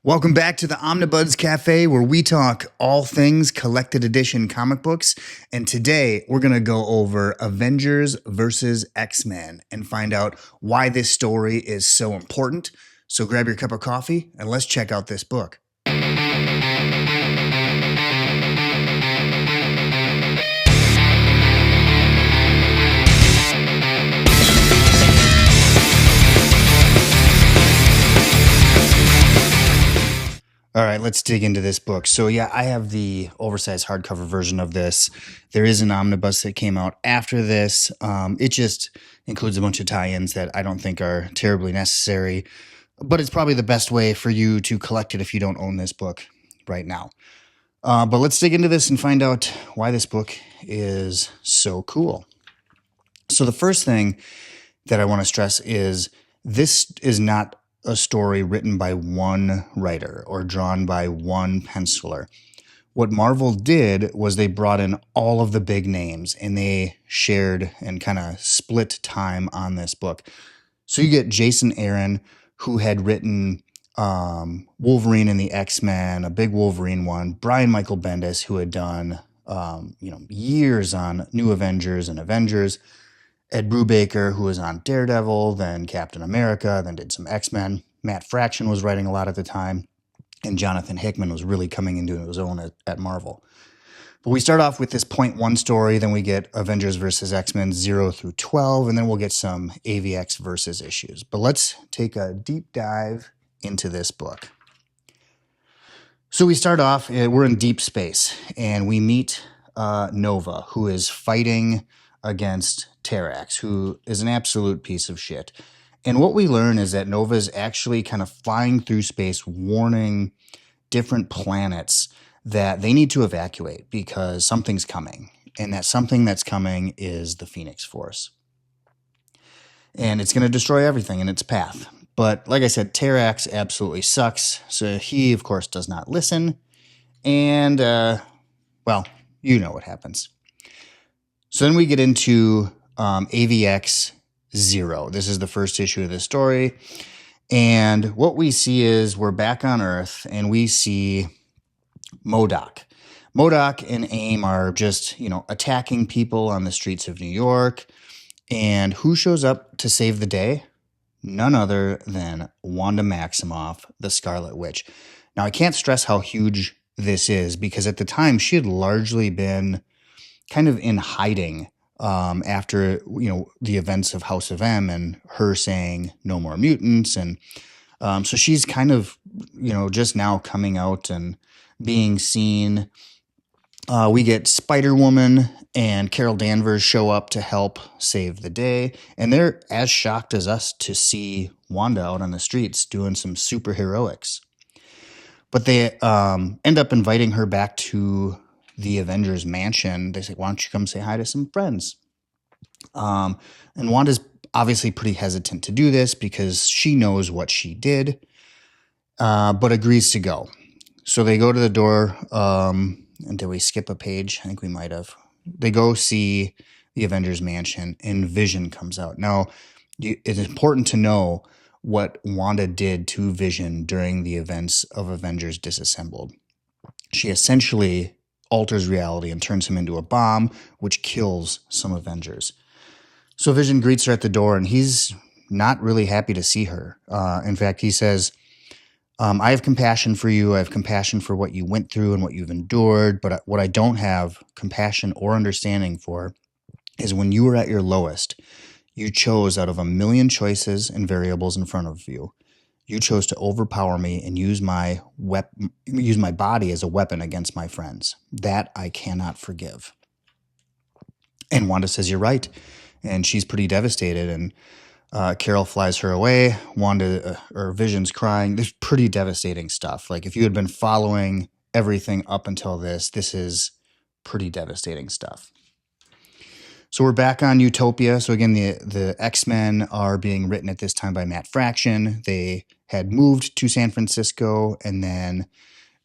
Welcome back to the Omnibuds Cafe, where we talk all things collected edition comic books. And today we're going to go over Avengers versus X-Men and find out why this story is so important. So grab your cup of coffee and let's check out this book. All right, let's dig into this book. So yeah, I have the oversized hardcover version of this. There is an omnibus that came out after this. It just includes a bunch of tie-ins that I don't think are terribly necessary, but it's probably the best way for you to collect it if you don't own this book right now. But let's dig into this and find out why this book is so cool. So the first thing that I want to stress is this is not a story written by one writer or drawn by one penciler. What Marvel did was they brought in all of the big names and they shared and kind of split time on this book. So you get Jason Aaron, who had written Wolverine and the X-Men, a big Wolverine one. Brian Michael Bendis, who had done years on New Avengers and Avengers. Ed Brubaker, who was on Daredevil, then Captain America, then did some X-Men. Matt Fraction was writing a lot at the time, and Jonathan Hickman was really coming into his own at Marvel. But we start off with this point one story, then we get Avengers versus X-Men 0 through 12, and then we'll get some AVX versus issues. But let's take a deep dive into this book. So we start off, we're in deep space, and we meet Nova, who is fighting against Terrax, who is an absolute piece of shit. And what we learn is that Nova is actually kind of flying through space, warning different planets that they need to evacuate because something's coming. And that something that's coming is the Phoenix Force. And it's going to destroy everything in its path. But like I said, Terrax absolutely sucks. So he, of course, does not listen. And, well, you know what happens. So then we get into AVX 0. This is the first issue of the story. And what we see is we're back on Earth and we see MODOK. MODOK and AIM are just, attacking people on the streets of New York. And who shows up to save the day? None other than Wanda Maximoff, the Scarlet Witch. Now, I can't stress how huge this is because at the time she had largely been kind of in hiding after, the events of House of M and her saying no more mutants. And so she's kind of, just now coming out and being seen. We get Spider-Woman and Carol Danvers show up to help save the day. And they're as shocked as us to see Wanda out on the streets doing some superheroics. But they end up inviting her back to the Avengers mansion. They say, why don't you come say hi to some friends? And Wanda's obviously pretty hesitant to do this because she knows what she did, but agrees to go. So they go to the door, and did we skip a page? I think we might have. They go see the Avengers mansion, and Vision comes out. Now, it's important to know what Wanda did to Vision during the events of Avengers Disassembled. She essentially alters reality and turns him into a bomb, which kills some Avengers. So Vision greets her at the door, and he's not really happy to see her. In fact, he says, I have compassion for you. I have compassion for what you went through and what you've endured. But what I don't have compassion or understanding for is when you were at your lowest, you chose out of a million choices and variables in front of you. You chose to overpower me and use my body as a weapon against my friends. That I cannot forgive. And Wanda says, you're right. And she's pretty devastated. And Carol flies her away. Vision's crying. There's pretty devastating stuff. Like if you had been following everything up until this is pretty devastating stuff. So we're back on Utopia. So again, the X-Men are being written at this time by Matt Fraction. They had moved to San Francisco, and then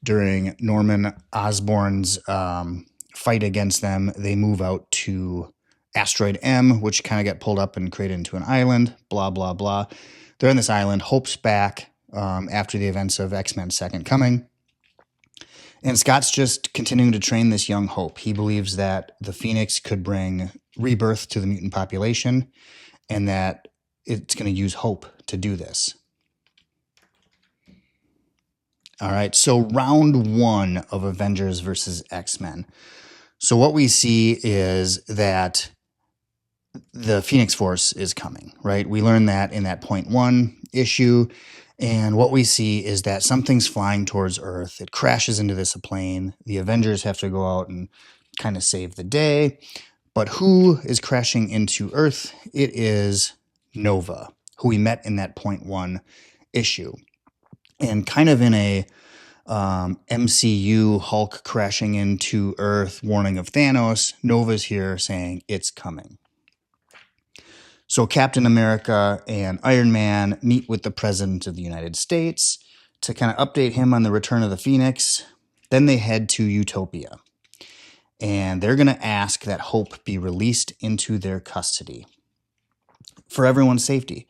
during Norman Osborn's fight against them, they move out to Asteroid M, which kind of got pulled up and created into an island, blah, blah, blah. They're on this island. Hope's back. after the events of X-Men Second Coming. And Scott's just continuing to train this young Hope. He believes that the Phoenix could bring rebirth to the mutant population and that it's going to use Hope to do this. All right, so round one of Avengers versus X-Men. So what we see is that the Phoenix Force is coming, right? We learned that in that .1 issue. And what we see is that something's flying towards Earth. It crashes into this plane. The Avengers have to go out and kind of save the day. But who is crashing into Earth? It is Nova, who we met in that .1 issue. And kind of in a MCU Hulk crashing into Earth, warning of Thanos, Nova's here saying it's coming. So Captain America and Iron Man meet with the President of the United States to kind of update him on the return of the Phoenix. Then they head to Utopia. And they're going to ask that Hope be released into their custody for everyone's safety.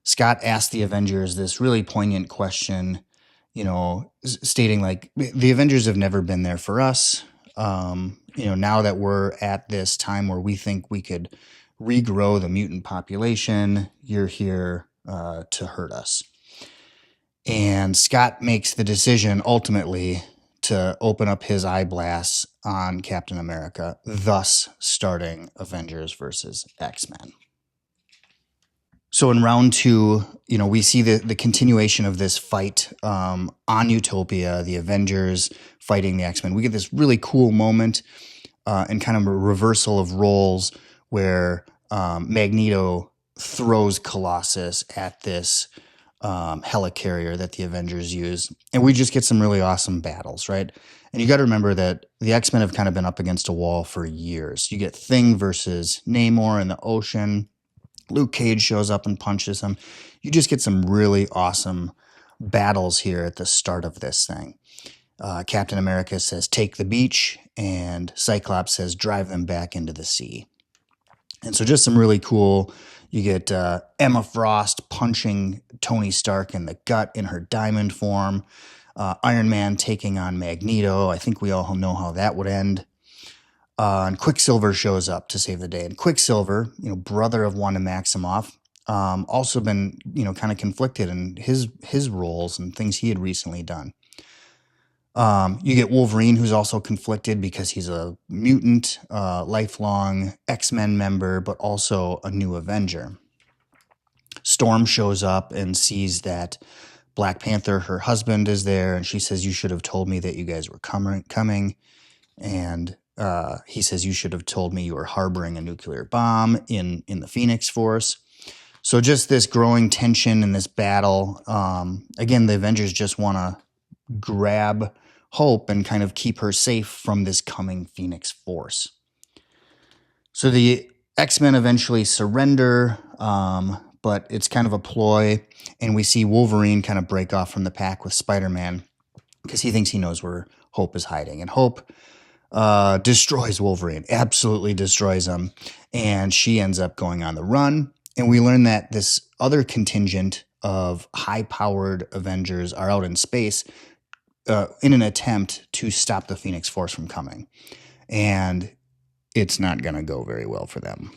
Scott asked the Avengers this really poignant question, stating like, the Avengers have never been there for us. Now that we're at this time where we think we could regrow the mutant population, you're here to hurt us. And Scott makes the decision ultimately to open up his eye blasts on Captain America, thus starting Avengers versus X-Men. So in round two, we see the continuation of this fight on Utopia, the Avengers fighting the X-Men. We get this really cool moment and kind of a reversal of roles where Magneto throws Colossus at this helicarrier that the Avengers use. And we just get some really awesome battles, right? And you got to remember that the X-Men have kind of been up against a wall for years. You get Thing versus Namor in the ocean. Luke Cage shows up and punches him. You just get some really awesome battles here at the start of this thing. Captain America says, take the beach, and Cyclops says, drive them back into the sea. And so just some really cool, you get Emma Frost punching Tony Stark in the gut in her diamond form, Iron Man taking on Magneto. I think we all know how that would end. And Quicksilver shows up to save the day. And Quicksilver, brother of Wanda Maximoff, also been, kind of conflicted in his roles and things he had recently done. You get Wolverine, who's also conflicted because he's a mutant, lifelong X-Men member, but also a new Avenger. Storm shows up and sees that Black Panther, her husband, is there, and she says, you should have told me that you guys were coming. And he says, you should have told me you were harboring a nuclear bomb in the Phoenix Force. So just this growing tension in this battle. Again, the Avengers just want to grab Hope and kind of keep her safe from this coming Phoenix Force. So the X-Men eventually surrender, but it's kind of a ploy, and we see Wolverine kind of break off from the pack with Spider-Man because he thinks he knows where Hope is hiding. And Hope destroys Wolverine, absolutely destroys him, and she ends up going on the run. And we learn that this other contingent of high-powered Avengers are out in space in an attempt to stop the Phoenix Force from coming. And it's not going to go very well for them.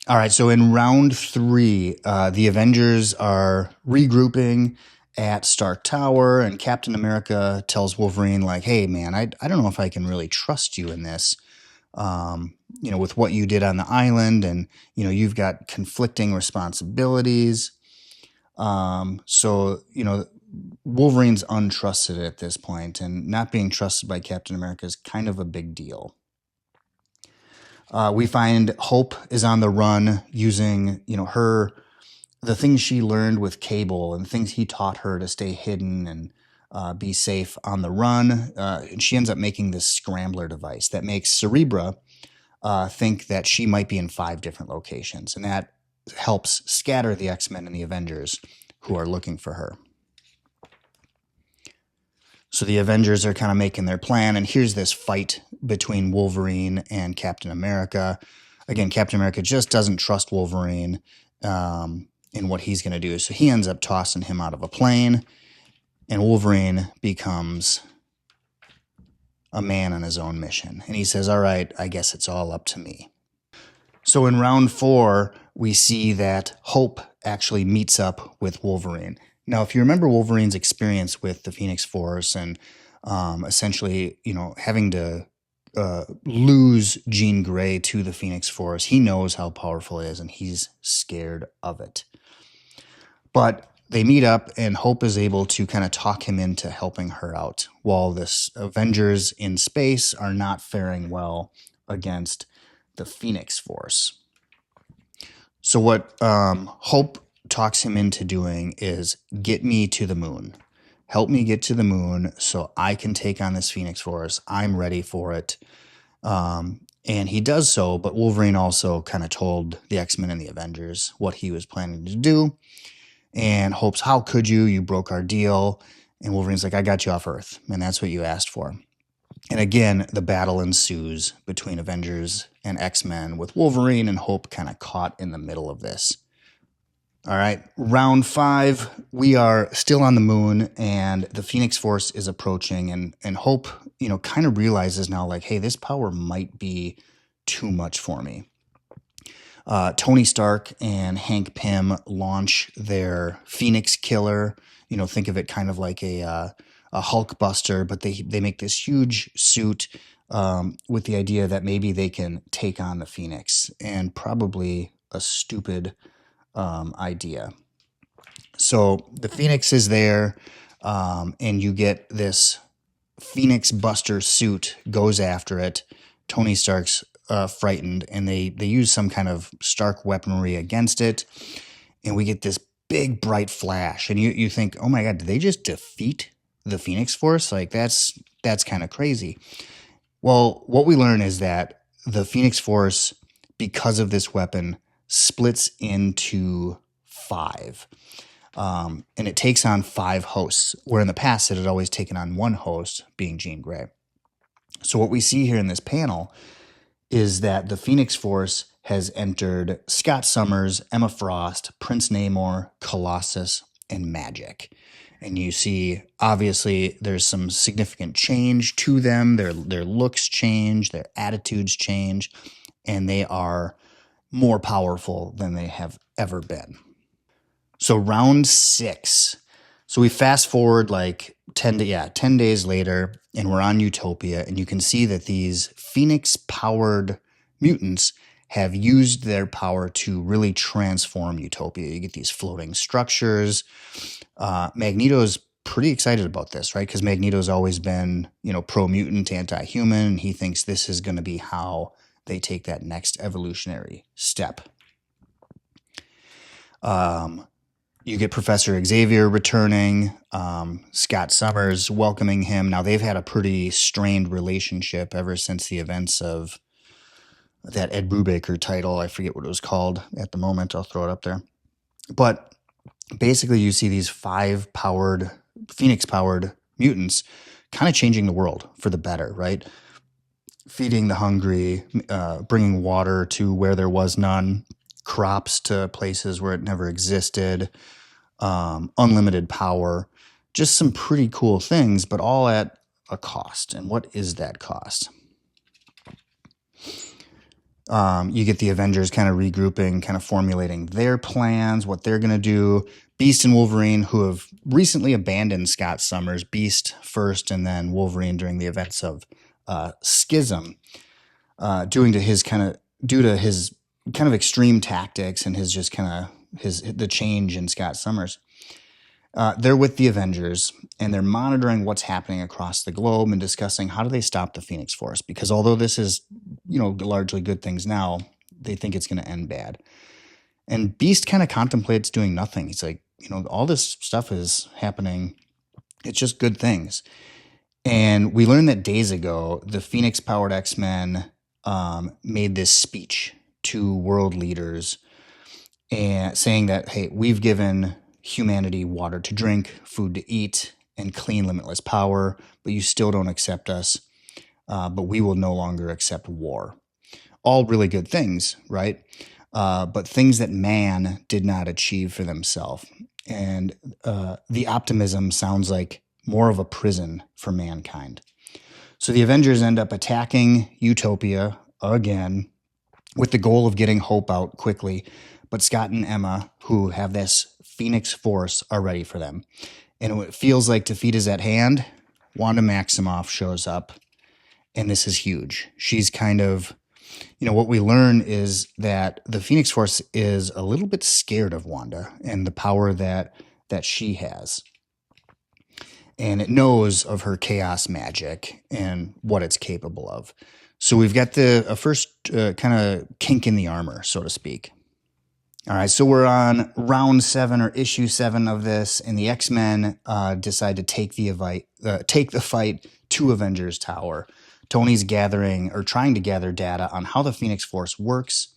All right, so in round three, the Avengers are regrouping at Stark Tower, and Captain America tells Wolverine, like, hey, man, I don't know if I can really trust you in this, with what you did on the island, and, you've got conflicting responsibilities. So, Wolverine's untrusted at this point, and not being trusted by Captain America is kind of a big deal. We find Hope is on the run using, the things she learned with Cable and things he taught her to stay hidden and be safe on the run. And she ends up making this scrambler device that makes Cerebra think that she might be in 5 different locations. And that helps scatter the X-Men and the Avengers who are looking for her. So the Avengers are kind of making their plan, and here's this fight between Wolverine and Captain America. Again, Captain America just doesn't trust Wolverine, and in what he's going to do. So he ends up tossing him out of a plane, and Wolverine becomes a man on his own mission. And he says, all right, I guess it's all up to me. So in round 4, we see that Hope actually meets up with Wolverine. Now, if you remember Wolverine's experience with the Phoenix Force and essentially, having to lose Jean Grey to the Phoenix Force, he knows how powerful it is and he's scared of it. But they meet up, and Hope is able to kind of talk him into helping her out, while the Avengers in space are not faring well against the Phoenix Force. So what Hope talks him into doing is get me to the moon. Help me get to the moon so I can take on this Phoenix Force. I'm ready for it. And he does so, but Wolverine also kind of told the X-Men and the Avengers what he was planning to do. And Hope's, how could you? You broke our deal. And Wolverine's like, I got you off Earth. And that's what you asked for. And again, the battle ensues between Avengers and X-Men, with Wolverine and Hope kind of caught in the middle of this. All right, round 5, we are still on the moon, and the Phoenix Force is approaching, and Hope, kind of realizes now, like, hey, this power might be too much for me. Tony Stark and Hank Pym launch their Phoenix Killer. Think of it kind of like a Hulkbuster, but they make this huge suit with the idea that maybe they can take on the Phoenix, and probably a stupid idea. So the Phoenix is there, and you get this Phoenix Buster suit goes after it. Tony Stark's frightened, and they use some kind of Stark weaponry against it, and we get this big bright flash, and you think, oh my god, did they just defeat the Phoenix Force? Like, that's kind of crazy. Well, what we learn is that the Phoenix Force, because of this weapon, splits into 5. And it takes on 5 hosts, where in the past it had always taken on one host, being Jean Grey. So what we see here in this panel is that the Phoenix Force has entered Scott Summers, Emma Frost, Prince Namor, Colossus, and Magic. And you see, obviously, there's some significant change to them. Their looks change, their attitudes change, and they are more powerful than they have ever been. So round 6. So we fast forward like 10 days later, and we're on Utopia, and you can see that these Phoenix-powered mutants have used their power to really transform Utopia. You get these floating structures. Magneto's pretty excited about this, right? Because Magneto's always been, pro-mutant, anti-human, and he thinks this is going to be how they take that next evolutionary step. You get Professor Xavier returning, Scott Summers welcoming him. Now, they've had a pretty strained relationship ever since the events of that Ed Brubaker title. I forget what it was called at the moment. I'll throw it up there. But basically, you see these 5 Phoenix-powered mutants kind of changing the world for the better, right? Feeding the hungry, bringing water to where there was none, crops to places where it never existed, unlimited power, just some pretty cool things, but all at a cost. And what is that cost? You get the Avengers kind of regrouping, kind of formulating their plans, what they're going to do. Beast and Wolverine, who have recently abandoned Scott Summers, Beast first and then Wolverine during the events of Schism, due to his kind of extreme tactics and the change in Scott Summers. They're with the Avengers, and they're monitoring what's happening across the globe and discussing how do they stop the Phoenix Force, because although this is, largely good things now, they think it's going to end bad. And Beast kind of contemplates doing nothing. He's like, all this stuff is happening. It's just good things. And we learned that days ago, the Phoenix-powered X-Men made this speech to world leaders and saying that, hey, we've given humanity water to drink, food to eat, and clean, limitless power, but you still don't accept us, but we will no longer accept war. All really good things, right? but things that man did not achieve for themselves. And the optimism sounds like more of a prison for mankind. So the Avengers end up attacking Utopia again with the goal of getting Hope out quickly. But Scott and Emma, who have this Phoenix Force, are ready for them. And it feels like defeat is at hand. Wanda Maximoff shows up, and this is huge. She's kind of, what we learn is that the Phoenix Force is a little bit scared of Wanda and the power that she has. And it knows of her chaos magic and what it's capable of. So we've got a first kind of kink in the armor, so to speak. All right, so we're on round 7 or issue 7 of this, and the X-Men decide to take the fight to Avengers Tower. Tony's trying to gather data on how the Phoenix Force works,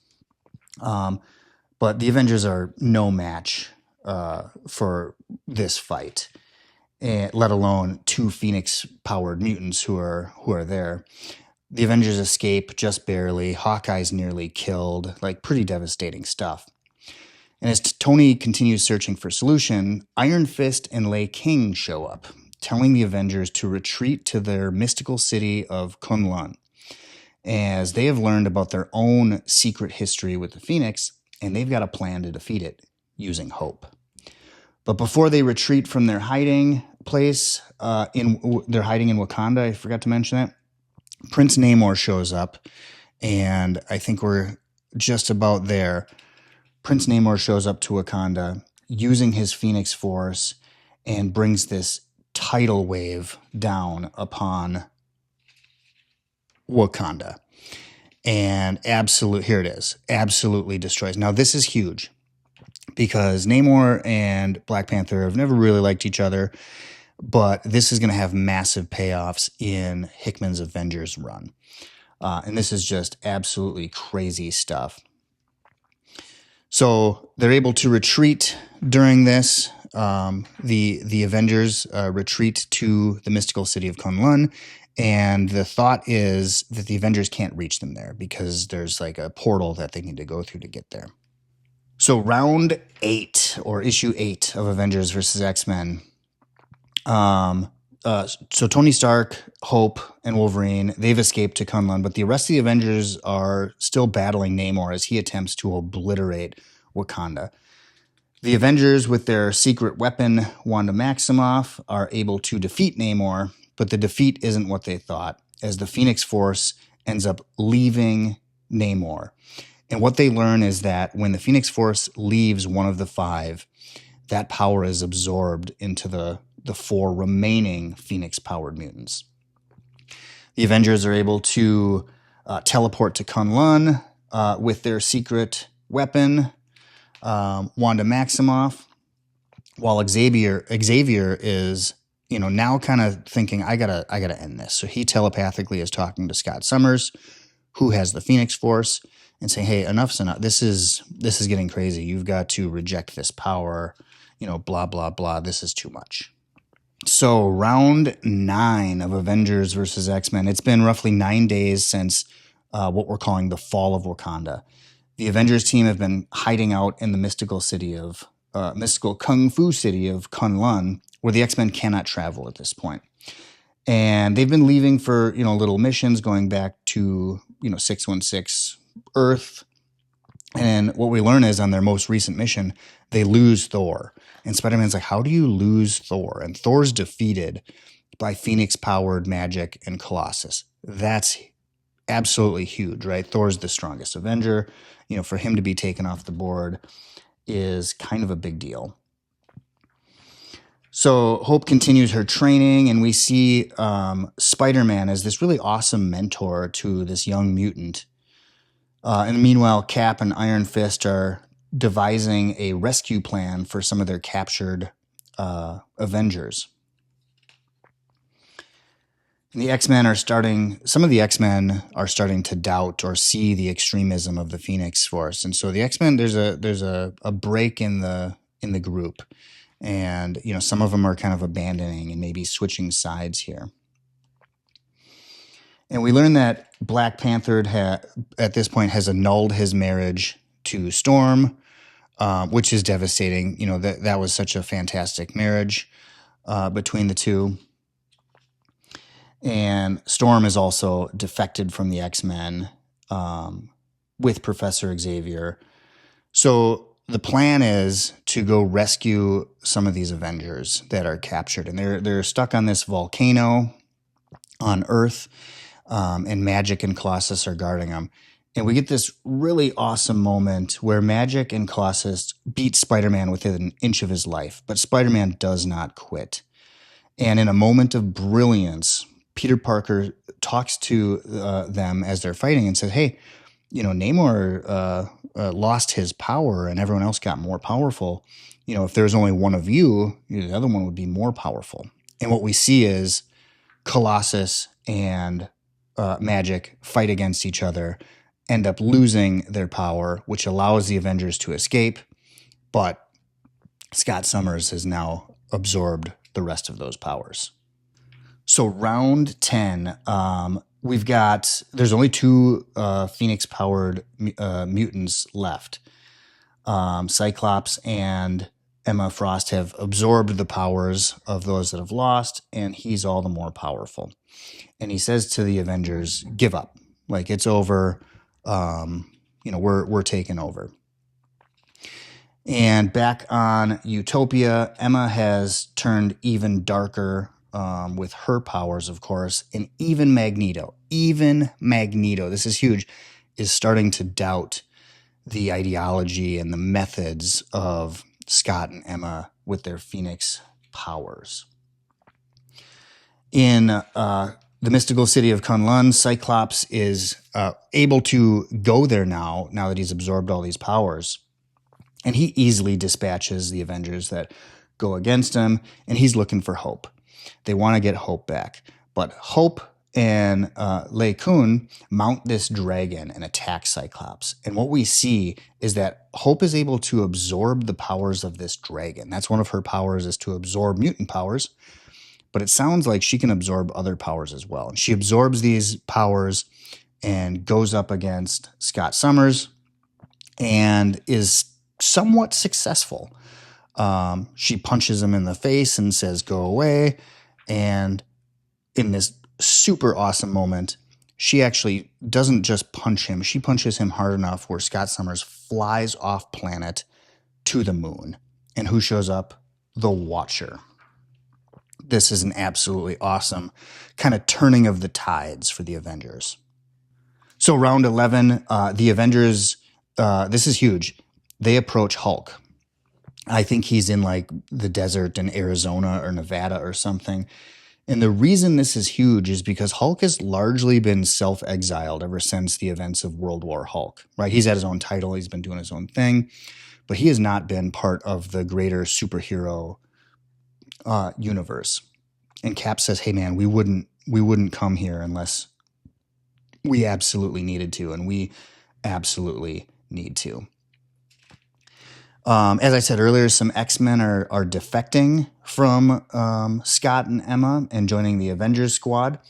but the Avengers are no match for this fight, let alone 2 Phoenix-powered mutants who are there. The Avengers escape just barely. Hawkeye's nearly killed, like pretty devastating stuff. And as Tony continues searching for solution, Iron Fist and Lei King show up, telling the Avengers to retreat to their mystical city of Kunlun, as they have learned about their own secret history with the Phoenix, and they've got a plan to defeat it using Hope. But before they retreat from their hiding place, they're hiding in Wakanda, I forgot to mention that, Prince Namor shows up, and I think we're just about there. Prince Namor shows up to Wakanda using his Phoenix Force and brings this tidal wave down upon Wakanda. And here it is, absolutely destroys. Now, this is huge because Namor and Black Panther have never really liked each other, but this is going to have massive payoffs in Hickman's Avengers run. And this is just absolutely crazy stuff. So they're able to retreat during this. The Avengers retreat to the mystical city of Kunlun, and the thought is that the Avengers can't reach them there because there's like a portal that they need to go through to get there. So round 8 or issue 8 of Avengers versus X-Men. So Tony Stark, Hope, and Wolverine, they've escaped to Kunlun, but the rest of the Avengers are still battling Namor as he attempts to obliterate Wakanda. The Avengers, with their secret weapon, Wanda Maximoff, are able to defeat Namor, but the defeat isn't what they thought, as the Phoenix Force ends up leaving Namor. And what they learn is that when the Phoenix Force leaves one of the 5, that power is absorbed into the 4 remaining Phoenix-powered mutants. The Avengers are able to teleport to Kunlun with their secret weapon, Wanda Maximoff, while Xavier is, now kind of thinking, I gotta end this. So he telepathically is talking to Scott Summers, who has the Phoenix Force, and saying, hey, enough's enough. This is getting crazy. You've got to reject this power, blah, blah, blah. This is too much. So round 9 of Avengers versus X-Men. It's been roughly 9 days since what we're calling the fall of Wakanda. The Avengers team have been hiding out in the mystical kung fu city of Kunlun, where the X-Men cannot travel at this point. And they've been leaving for, little missions going back to, 616 Earth. And what we learn is on their most recent mission, they lose Thor. And Spider-Man's like, how do you lose Thor? And Thor's defeated by Phoenix-powered magic and Colossus. That's absolutely huge, right? Thor's the strongest Avenger. For him to be taken off the board is kind of a big deal. So Hope continues her training, and we see Spider-Man as this really awesome mentor to this young mutant. And meanwhile, Cap and Iron Fist are devising a rescue plan for some of their captured Avengers. And some of the X-Men are starting to doubt or see the extremism of the Phoenix Force. And so the X-Men, there's a break in the group. And, some of them are kind of abandoning and maybe switching sides here. And we learn that Black Panther at this point has annulled his marriage to Storm, which is devastating. You know, that was such a fantastic marriage between the two. And Storm is also defected from the X-Men with Professor Xavier. So the plan is to go rescue some of these Avengers that are captured, and they're stuck on this volcano on Earth, and Magic and Colossus are guarding them. And we get this really awesome moment where Magic and Colossus beat Spider-Man within an inch of his life, but Spider-Man does not quit. And in a moment of brilliance, Peter Parker talks to them as they're fighting and says, hey, you know, Namor lost his power and everyone else got more powerful. You know, if there's only one of you, the other one would be more powerful. And what we see is Colossus and Magic fight against each other, end up losing their power, which allows the Avengers to escape. But Scott Summers has now absorbed the rest of those powers. So round 10, there's only 2 Phoenix-powered mutants left. Cyclops and Emma Frost have absorbed the powers of those that have lost, and he's all the more powerful. And he says to the Avengers, give up. Like, it's over. We're taking over. And back on Utopia, Emma has turned even darker with her powers, of course, and even Magneto, this is huge, is starting to doubt the ideology and the methods of Scott and Emma with their Phoenix powers. In the mystical city of Kunlun, Cyclops is able to go there now that he's absorbed all these powers. And he easily dispatches the Avengers that go against him, and he's looking for Hope. They want to get Hope back. But Hope and Lei Kun mount this dragon and attack Cyclops. And what we see is that Hope is able to absorb the powers of this dragon. That's one of her powers, is to absorb mutant powers. But it sounds like she can absorb other powers as well. And she absorbs these powers and goes up against Scott Summers and is somewhat successful. She punches him in the face and says, go away. And in this super awesome moment, she actually doesn't just punch him. She punches him hard enough where Scott Summers flies off planet to the moon. And who shows up? The Watcher. This is an absolutely awesome kind of turning of the tides for the Avengers. So round 11, the Avengers, this is huge. They approach Hulk. I think he's in like the desert in Arizona or Nevada or something. And the reason this is huge is because Hulk has largely been self-exiled ever since the events of World War Hulk, right? He's had his own title. He's been doing his own thing, but he has not been part of the greater superhero universe. And Cap says, hey man, we wouldn't come here unless we absolutely needed to. And we absolutely need to. As I said earlier, some X-Men are defecting from Scott and Emma and joining the Avengers squad.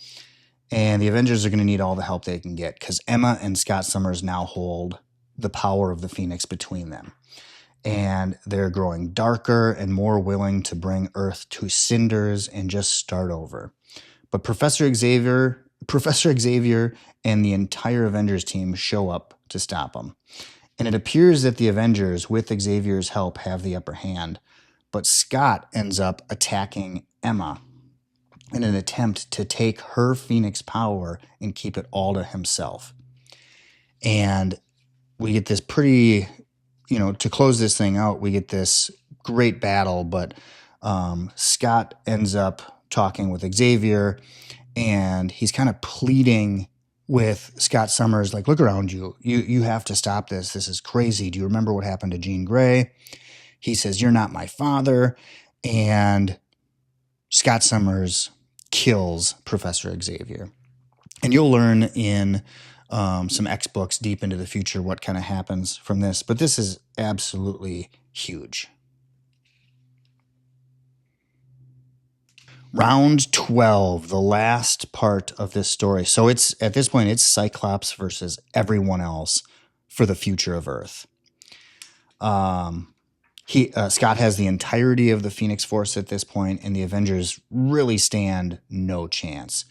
And the Avengers are going to need all the help they can get because Emma and Scott Summers now hold the power of the Phoenix between them. And they're growing darker and more willing to bring Earth to cinders and just start over. But Professor Xavier and the entire Avengers team show up to stop them. And it appears that the Avengers, with Xavier's help, have the upper hand. But Scott ends up attacking Emma in an attempt to take her Phoenix power and keep it all to himself. And we get this pretty, to close this thing out, we get this great battle. But Scott ends up talking with Xavier, and he's kind of pleading with Scott Summers, like, look around you. You have to stop this. This is crazy. Do you remember what happened to Jean Grey? He says, you're not my father. And Scott Summers kills Professor Xavier. And you'll learn in some X books deep into the future what kind of happens from this. But this is absolutely huge. Round 12, the last part of this story. So at this point, it's Cyclops versus everyone else for the future of Earth. Scott has the entirety of the Phoenix Force at this point, and the Avengers really stand no chance.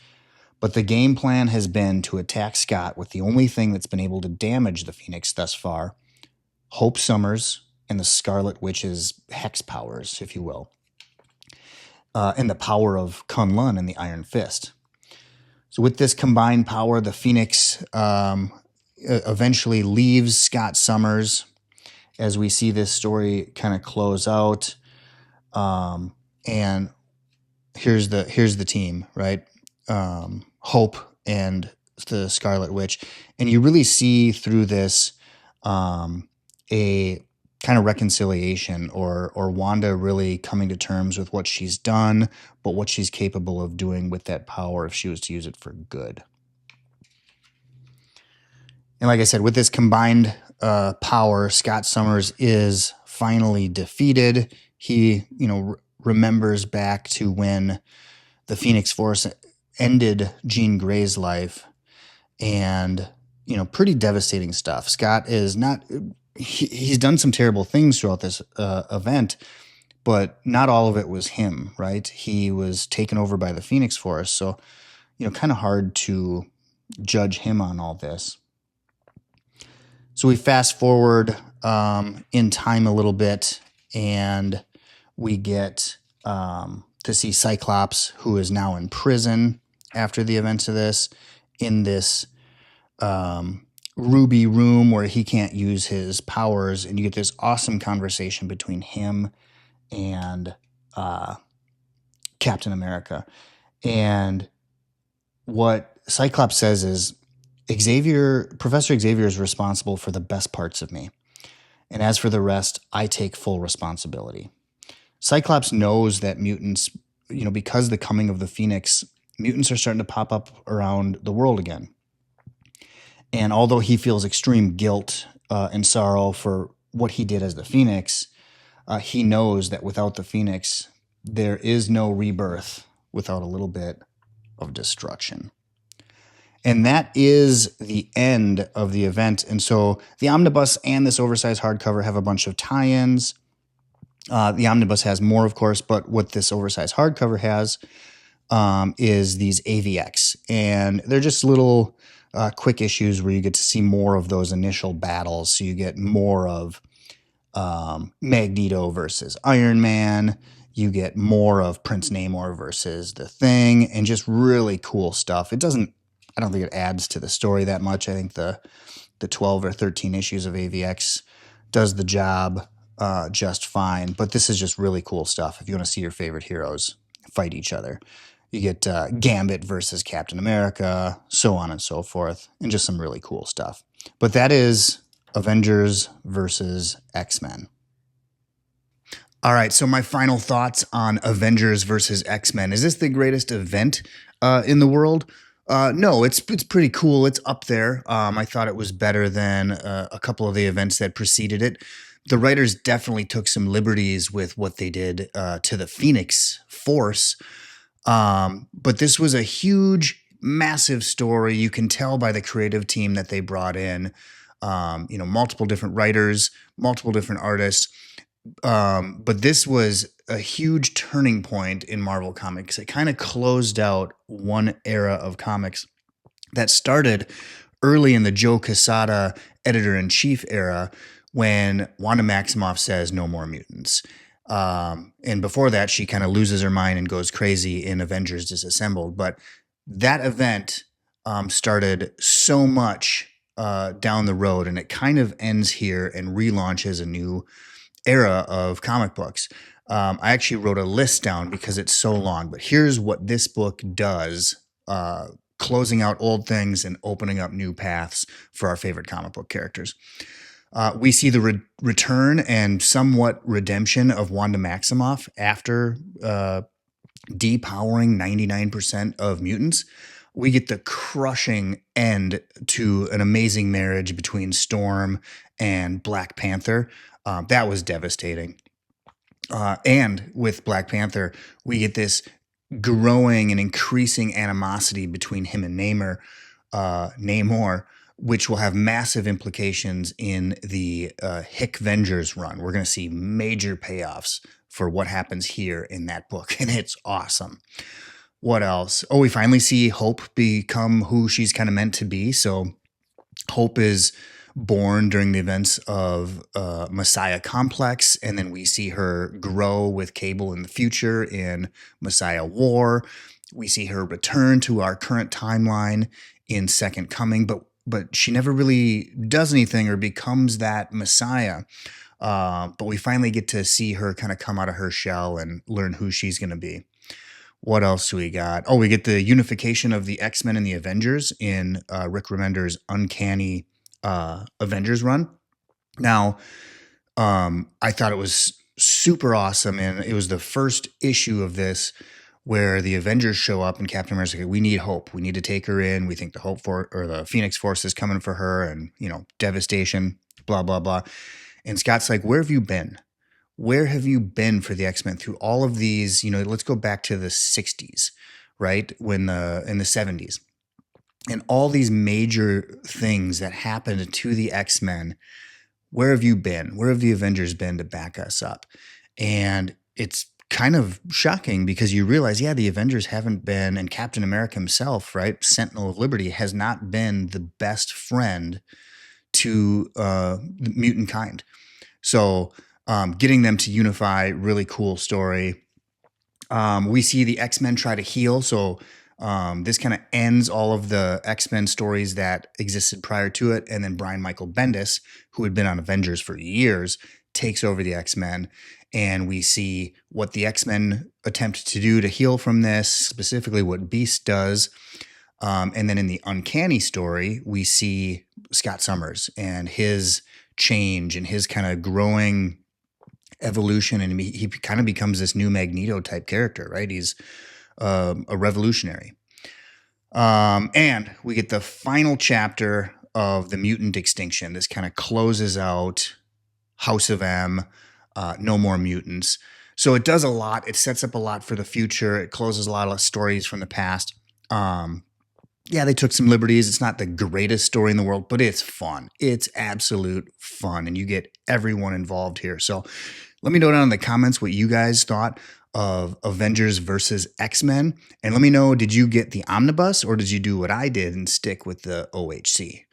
But the game plan has been to attack Scott with the only thing that's been able to damage the Phoenix thus far: Hope Summers and the Scarlet Witch's hex powers, if you will, and the power of Kunlun and the Iron Fist. So with this combined power, the Phoenix eventually leaves Scott Summers as we see this story kind of close out. And here's the team, right? Hope and the Scarlet Witch. And you really see through this a kind of reconciliation, or Wanda really coming to terms with what she's done, but what she's capable of doing with that power if she was to use it for good. And like I said, with this combined power, Scott Summers is finally defeated. He, remembers back to when the Phoenix Force ended Jean Grey's life, and, pretty devastating stuff. Scott is not, he's done some terrible things throughout this event, but not all of it was him, right? He was taken over by the Phoenix Force. So, kind of hard to judge him on all this. So we fast forward in time a little bit, and we get to see Cyclops, who is now in prison after the events of this, in this ruby room where he can't use his powers. And you get this awesome conversation between him and Captain America. And what Cyclops says is, Professor Xavier is responsible for the best parts of me. And as for the rest, I take full responsibility. Cyclops knows that mutants, because the coming of the Phoenix, mutants are starting to pop up around the world again. And although he feels extreme guilt and sorrow for what he did as the Phoenix, he knows that without the Phoenix, there is no rebirth without a little bit of destruction. And that is the end of the event. And so the omnibus and this oversized hardcover have a bunch of tie-ins. The omnibus has more, of course, but what this oversized hardcover has is these AVX. And they're just little quick issues where you get to see more of those initial battles. So you get more of Magneto versus Iron Man. You get more of Prince Namor versus the Thing, and just really cool stuff. I don't think it adds to the story that much. I think the 12 or 13 issues of AVX does the job just fine. But this is just really cool stuff if you want to see your favorite heroes fight each other. You get Gambit versus Captain America, so on and so forth, and just some really cool stuff. But that is Avengers versus X-Men. All right, so my final thoughts on Avengers versus X-Men. Is this the greatest event in the world? No, it's pretty cool. It's up there. I thought it was better than a couple of the events that preceded it. The writers definitely took some liberties with what they did to the Phoenix Force. But this was a huge, massive story. You can tell by the creative team that they brought in, multiple different writers, multiple different artists. But this was a huge turning point in Marvel Comics. It kind of closed out one era of comics that started early in the Joe Quesada editor-in-chief era when Wanda Maximoff says no more mutants. And before that, she kind of loses her mind and goes crazy in Avengers Disassembled. But that event started so much down the road, and it kind of ends here and relaunches a new era of comic books. I actually wrote a list down because it's so long, but here's what this book does, closing out old things and opening up new paths for our favorite comic book characters. We see the return and somewhat redemption of Wanda Maximoff after depowering 99% of mutants. We get the crushing end to an amazing marriage between Storm and Black Panther. That was devastating. And with Black Panther, we get this growing and increasing animosity between him and Namor, which will have massive implications in the Avengers run. We're going to see major payoffs for what happens here in that book, and it's awesome. What else? Oh, we finally see Hope become who she's kind of meant to be. So Hope is born during the events of Messiah Complex, and then we see her grow with Cable in the future in Messiah War. We see her return to our current timeline in Second Coming, but she never really does anything or becomes that Messiah. But we finally get to see her kind of come out of her shell and learn who she's going to be. What else do we got? Oh, we get the unification of the X-Men and the Avengers in Rick Remender's Uncanny Avengers run. Now, I thought it was super awesome, and it was the first issue of this where the Avengers show up and Captain America's like, we need Hope. We need to take her in. We think the Phoenix Force is coming for her, and, devastation, blah, blah, blah. And Scott's like, where have you been? Where have you been for the X-Men through all of these? Let's go back to the 60s, right? In the 70s. And all these major things that happened to the X-Men. Where have you been? Where have the Avengers been to back us up? And it's kind of shocking because you realize, the Avengers haven't been, and Captain America himself, right? Sentinel of Liberty has not been the best friend to the mutant kind. So getting them to unify, really cool story. We see the X-Men try to heal. So this kind of ends all of the X-Men stories that existed prior to it. And then Brian Michael Bendis, who had been on Avengers for years, takes over the X-Men. And we see what the X-Men attempt to do to heal from this, specifically what Beast does. And then in the Uncanny story, we see Scott Summers and his change and his kind of growing evolution. And he kind of becomes this new Magneto type character, right? He's a revolutionary. And we get the final chapter of the mutant extinction. This kind of closes out House of M, No More Mutants. So it does a lot. It sets up a lot for the future. It closes a lot of stories from the past. They took some liberties. It's not the greatest story in the world, but it's fun. It's absolute fun. And you get everyone involved here. So let me know down in the comments what you guys thought of Avengers versus X-Men. And let me know, did you get the omnibus or did you do what I did and stick with the OHC?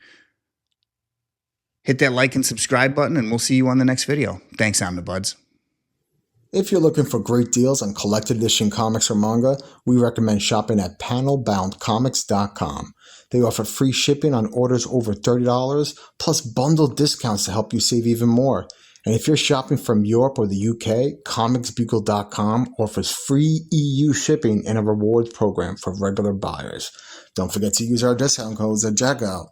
Hit that like and subscribe button, and we'll see you on the next video. Thanks, Omnibuds. If you're looking for great deals on collected edition comics or manga, we recommend shopping at panelboundcomics.com. They offer free shipping on orders over $30, plus bundle discounts to help you save even more. And if you're shopping from Europe or the UK, comicsbugle.com offers free EU shipping and a rewards program for regular buyers. Don't forget to use our discount codes at checkout.